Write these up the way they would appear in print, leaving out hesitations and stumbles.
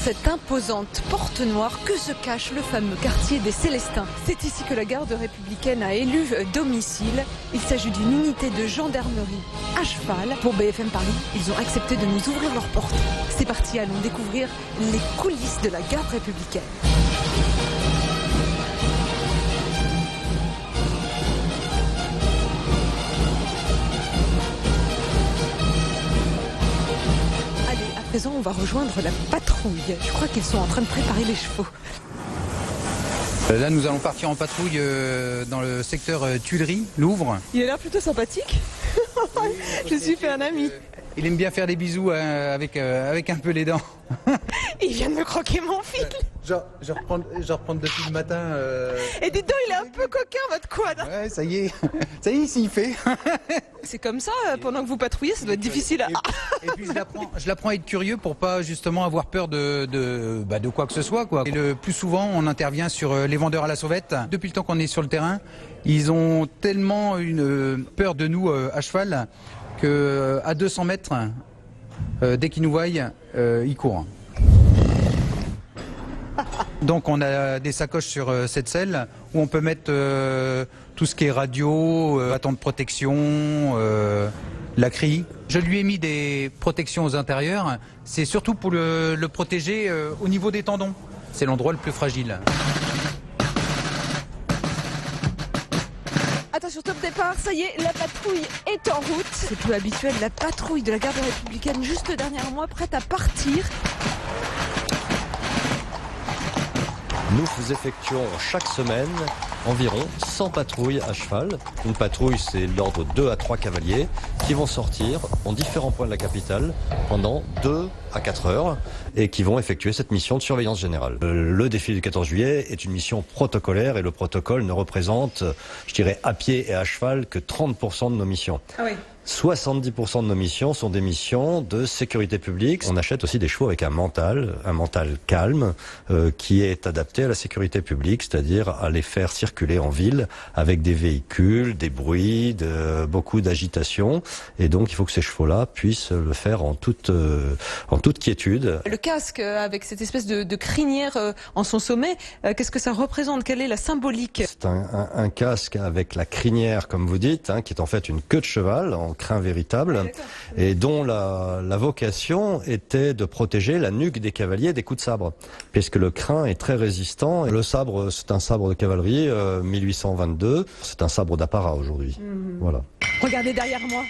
cette imposante porte noire que se cache le fameux quartier des Célestins. C'est ici que la garde républicaine a élu domicile. Il s'agit d'une unité de gendarmerie à cheval. Pour BFM Paris, ils ont accepté de nous ouvrir leurs portes. C'est parti, allons découvrir les coulisses de la garde républicaine. À présent, on va rejoindre la patrouille. Je crois qu'ils sont en train de préparer les chevaux. Là, nous allons partir en patrouille dans le secteur Tuileries, Louvre. Il a l'air plutôt sympathique. Je suis fait un ami. Il aime bien faire des bisous avec un peu les dents. Il vient de me croquer mon fil. Je reprends depuis le matin. Et dites donc, il est un peu coquin, votre quad. Ouais, ça y est, s'il fait. C'est comme ça, pendant que vous patrouillez, ça doit être difficile à... Et puis je l'apprends à être curieux pour pas justement avoir peur de quoi que ce soit, quoi. Et le plus souvent, on intervient sur les vendeurs à la sauvette. Depuis le temps qu'on est sur le terrain, ils ont tellement une peur de nous à cheval que à 200 mètres, dès qu'ils nous voient, ils courent. Donc on a des sacoches sur cette selle où on peut mettre tout ce qui est radio, bâton de protection, la crie. Je lui ai mis des protections aux intérieurs. C'est surtout pour le protéger au niveau des tendons. C'est l'endroit le plus fragile. Attention, top départ, ça y est, la patrouille est en route. C'est plus habituel, la patrouille de la garde républicaine juste derrière moi, prête à partir. Nous effectuons chaque semaine environ 100 patrouilles à cheval. Une patrouille, c'est l'ordre 2 à 3 cavaliers qui vont sortir en différents points de la capitale pendant 2 à 4 heures et qui vont effectuer cette mission de surveillance générale. Le défilé du 14 juillet est une mission protocolaire et le protocole ne représente, je dirais, à pied et à cheval que 30% de nos missions. Ah oui. 70% de nos missions sont des missions de sécurité publique. On achète aussi des chevaux avec un mental calme, qui est adapté à la sécurité publique, c'est-à-dire à les faire circuler en ville avec des véhicules, des bruits, beaucoup d'agitation. Et donc, il faut que ces chevaux-là puissent le faire en toute quiétude. Le casque avec cette espèce de crinière en son sommet, qu'est-ce que ça représente? Quelle est la symbolique? C'est un casque avec la crinière, comme vous dites, qui est en fait une queue de cheval en crin véritable et dont la vocation était de protéger la nuque des cavaliers des coups de sabre, puisque le crin est très résistant. Le sabre, c'est un sabre de cavalerie 1822, c'est un sabre d'apparat aujourd'hui. Voilà. Regardez derrière moi.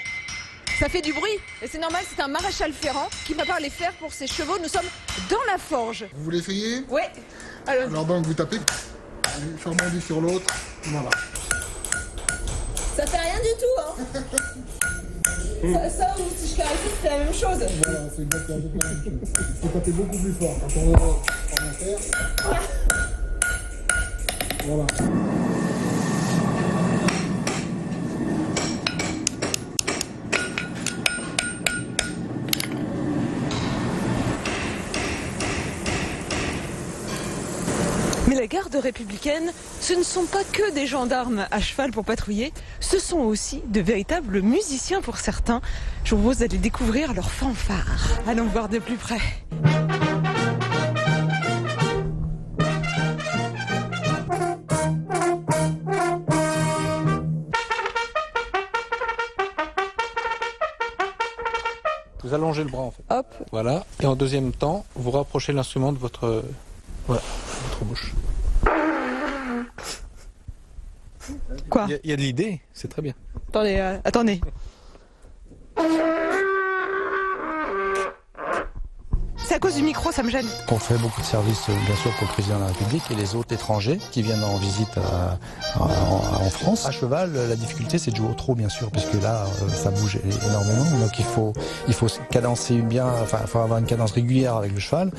Ça fait du bruit, et c'est normal, c'est un maréchal Ferrand qui va pas les faire pour ses chevaux. Nous sommes dans la forge. Vous voulez essayer? Ouais. Alors donc vous tapez, je rebondis sur l'autre, voilà. Ça fait rien du tout, hein. Ça ou si je caresse, c'est la même chose. Voilà, c'est exactement la même chose. Il faut taper beaucoup plus fort quand on va en faire. Voilà. Mais la garde républicaine, ce ne sont pas que des gendarmes à cheval pour patrouiller, ce sont aussi de véritables musiciens pour certains. Je vous propose d'aller découvrir leurs fanfares. Allons voir de plus près. Vous allongez le bras en fait. Hop. Voilà. Et en deuxième temps, vous rapprochez l'instrument de votre bouche. Quoi? Il y a de l'idée, c'est très bien. Attendez, attendez. C'est à cause du micro, ça me gêne. On fait beaucoup de services, bien sûr, pour le président de la République et les autres étrangers qui viennent en visite en France. À cheval, la difficulté, c'est de jouer au trot, bien sûr, parce que là, ça bouge énormément. Donc, il faut cadencer bien, enfin, il faut avoir une cadence régulière avec le cheval.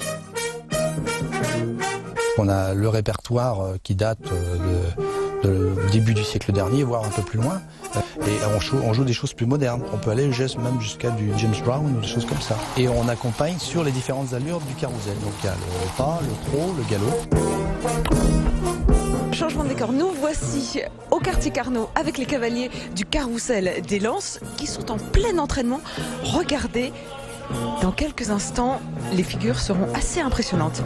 On a le répertoire qui date de début du siècle dernier, voire un peu plus loin. Et on joue des choses plus modernes. On peut aller même jusqu'à du James Brown ou des choses comme ça. Et on accompagne sur les différentes allures du carrousel. Donc il y a le pas, le trot, le galop. Changement de décor, nous voici au quartier Carnot avec les cavaliers du carrousel des Lances qui sont en plein entraînement. Regardez Dans quelques instants, les figures seront assez impressionnantes.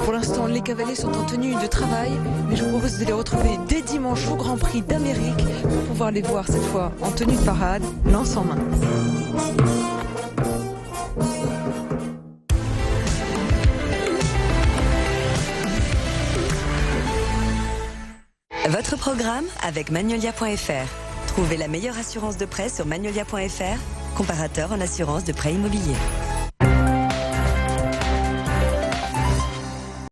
Pour l'instant, les cavaliers sont en tenue de travail, mais je vous propose de les retrouver dès dimanche au Grand Prix d'Amérique pour pouvoir les voir cette fois en tenue de parade, lance en main. Votre programme avec Magnolia.fr. Trouvez la meilleure assurance de prêt sur Magnolia.fr, comparateur en assurance de prêt immobilier.